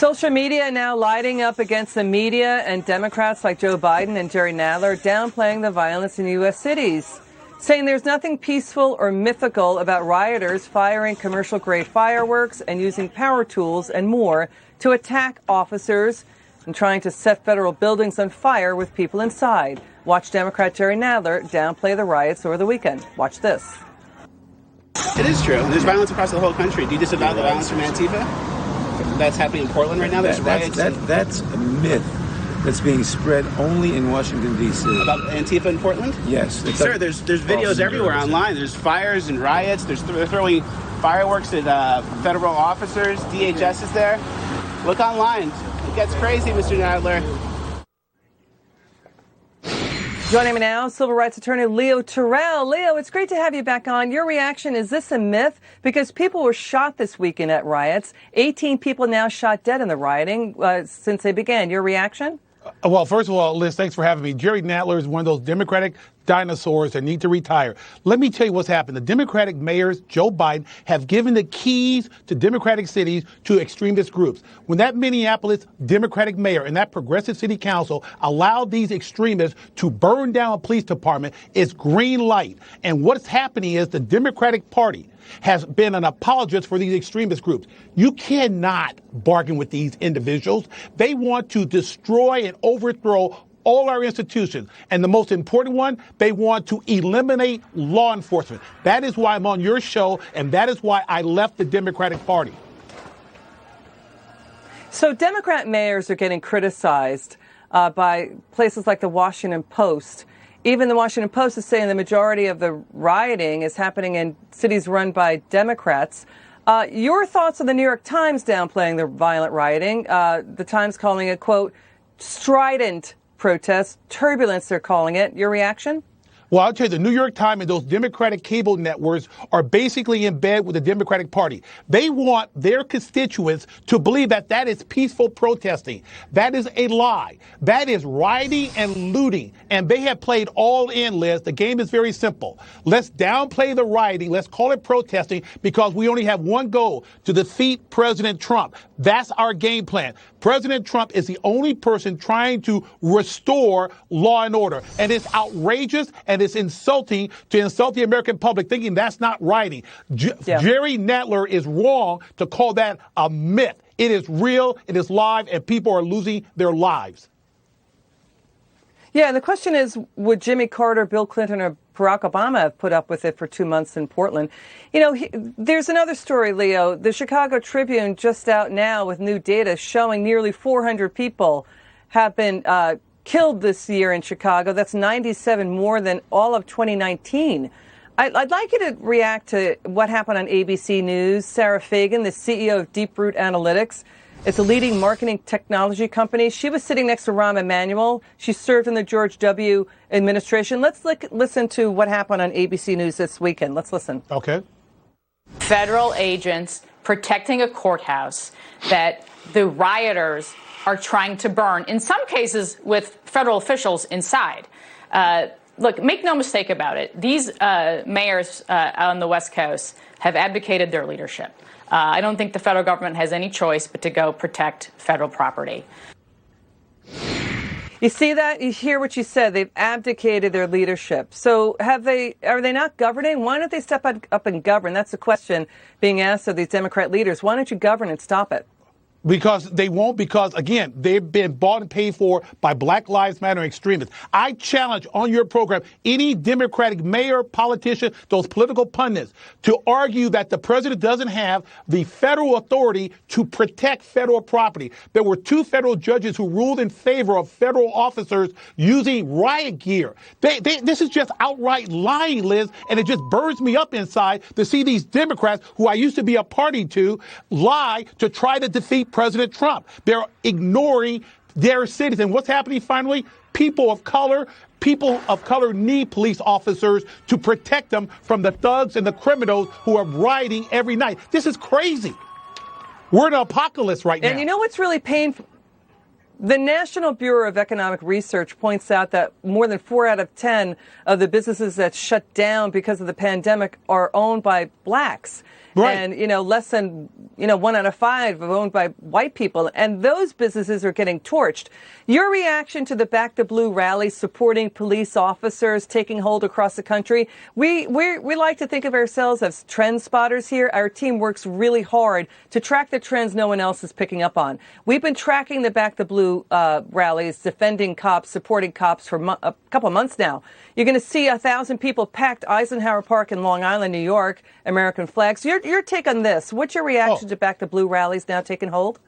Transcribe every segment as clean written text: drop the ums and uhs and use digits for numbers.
Social media now lighting up against the media and Democrats like Joe Biden and Jerry Nadler downplaying the violence in U.S. cities, saying there's nothing peaceful or mythical about rioters firing commercial-grade fireworks and using power tools and more to attack officers and trying to set federal buildings on fire with people inside. Watch Democrat Jerry Nadler downplay the riots over the weekend. Watch this. It is true. There's violence across the whole country. Do you disavow the violence from Antifa? That's happening in Portland right now? There's riots. That's a myth that's being spread only in Washington, D.C. About Antifa in Portland? Yes. Sir, there's videos everywhere online. There's fires and riots. They're throwing fireworks at federal officers. DHS is there. Look online. It gets crazy, Mr. Nadler. Joining me now, civil rights attorney Leo Terrell. Leo, it's great to have you back on. Your reaction, is this a myth? Because people were shot this weekend at riots. 18 people now shot dead in the rioting since they began. Your reaction? Well, first of all, Liz, thanks for having me. Jerry Nadler is one of those Democratic dinosaurs that need to retire. Let me tell you what's happened. The Democratic mayors, Joe Biden, have given the keys to Democratic cities to extremist groups. When that Minneapolis Democratic mayor and that progressive city council allowed these extremists to burn down a police department, it's green light. And what's happening is the Democratic Party has been an apologist for these extremist groups. You cannot bargain with these individuals. They want to destroy and overthrow all our institutions. And the most important one, they want to eliminate law enforcement. That is why I'm on your show, and that is why I left the Democratic Party. So Democrat mayors are getting criticized by places like the Washington Post. Even the Washington Post is saying the majority of the rioting is happening in cities run by Democrats. Your thoughts on the New York Times downplaying the violent rioting, the Times calling it, quote, strident protest, turbulence they're calling it. Your reaction? Well, I'll tell you, the New York Times and those Democratic cable networks are basically in bed with the Democratic Party. They want their constituents to believe that that is peaceful protesting. That is a lie. That is rioting and looting. And they have played all in, Liz. The game is very simple. Let's downplay the rioting. Let's call it protesting because we only have one goal, to defeat President Trump. That's our game plan. President Trump is the only person trying to restore law and order. And it's outrageous and it's insulting to insult the American public, thinking that's not rioting. Jerry Nadler is wrong to call that a myth. It is real, it is live, and people are losing their lives. Yeah, and the question is, would Jimmy Carter, Bill Clinton, or Barack Obama have put up with it for 2 months in Portland? You know, there's another story, Leo. The Chicago Tribune just out now with new data showing nearly 400 people have been killed this year in Chicago. That's 97 more than all of 2019. I'd like you to react to what happened on ABC News. Sarah Fagan, the CEO of Deeproot Analytics, it's a leading marketing technology company. She was sitting next to Rahm Emanuel. She served in the George W. administration. Let's listen to what happened on ABC News this weekend. Let's listen. Okay. Federal agents protecting a courthouse that the rioters are trying to burn, in some cases with federal officials inside. Look, make no mistake about it. These mayors on the West Coast have abdicated their leadership. I don't think the federal government has any choice but to go protect federal property. You see that? You hear what you said. They've abdicated their leadership. So are they not governing? Why don't they step up and govern? That's the question being asked of these Democrat leaders. Why don't you govern and stop it? Because they won't, because, again, they've been bought and paid for by Black Lives Matter extremists. I challenge on your program any Democratic mayor, politician, those political pundits to argue that the president doesn't have the federal authority to protect federal property. There were 2 federal judges who ruled in favor of federal officers using riot gear. This is just outright lying, Liz, and it just burns me up inside to see these Democrats, who I used to be a party to, lie to try to defeat President Trump. They're ignoring their cities. And what's happening finally? People of color need police officers to protect them from the thugs and the criminals who are rioting every night. This is crazy. We're in an apocalypse right now. And you know what's really painful? The National Bureau of Economic Research points out that more than 4 out of 10 of the businesses that shut down because of the pandemic are owned by blacks. Right. And, less than, 1 out of 5 are owned by white people, and those businesses are getting torched. Your reaction to the Back the Blue rally supporting police officers taking hold across the country? We like to think of ourselves as trend spotters here. Our team works really hard to track the trends no one else is picking up on. We've been tracking the Back the Blue rallies, defending cops, supporting cops for a couple of months now. You're going to see 1,000 people packed Eisenhower Park in Long Island, New York, American flags. Your take on this? What's your reaction to Back the Blue rallies now taking hold?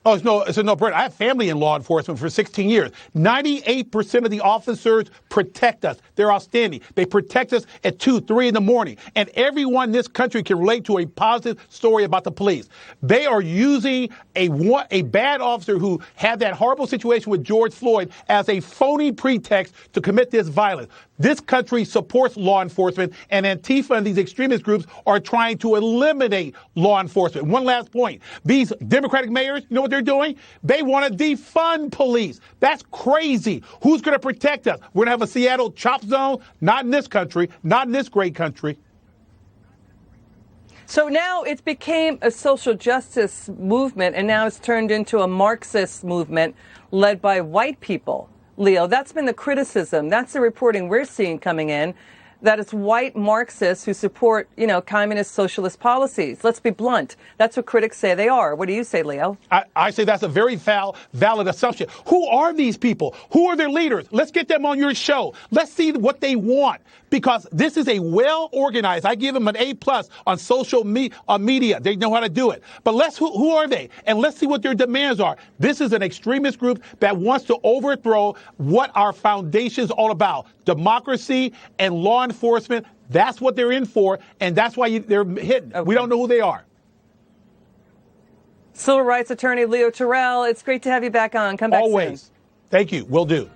Oh, it's a no-brainer. I have family in law enforcement for 16 years. 98% of the officers protect us. They're outstanding. They protect us at 2, 3 in the morning. And everyone in this country can relate to a positive story about the police. They are using a bad officer who had that horrible situation with George Floyd as a phony pretext to commit this violence. This country supports law enforcement, and Antifa and these extremist groups are trying to eliminate law enforcement. One last point. These Democratic mayors, you know what they're doing? They want to defund police. That's crazy. Who's going to protect us? We're going to have a Seattle chop zone? Not in this country, not in this great country. So now it became a social justice movement, and now it's turned into a Marxist movement led by white people. Leo, that's been the criticism. That's the reporting we're seeing coming in, that it's white Marxists who support, communist socialist policies. Let's be blunt. That's what critics say they are. What do you say, Leo? I say that's a very valid assumption. Who are these people? Who are their leaders? Let's get them on your show. Let's see what they want, because this is a well-organized. I give them an A+ on social media. They know how to do it. But who are they? And let's see what their demands are. This is an extremist group that wants to overthrow what our foundation is all about: democracy and law enforcement. That's what they're in for, and that's why they're hidden. Okay. We don't know who they are. Civil rights attorney Leo Terrell, it's great to have you back on. Come back Always. soon. Thank you. Will do.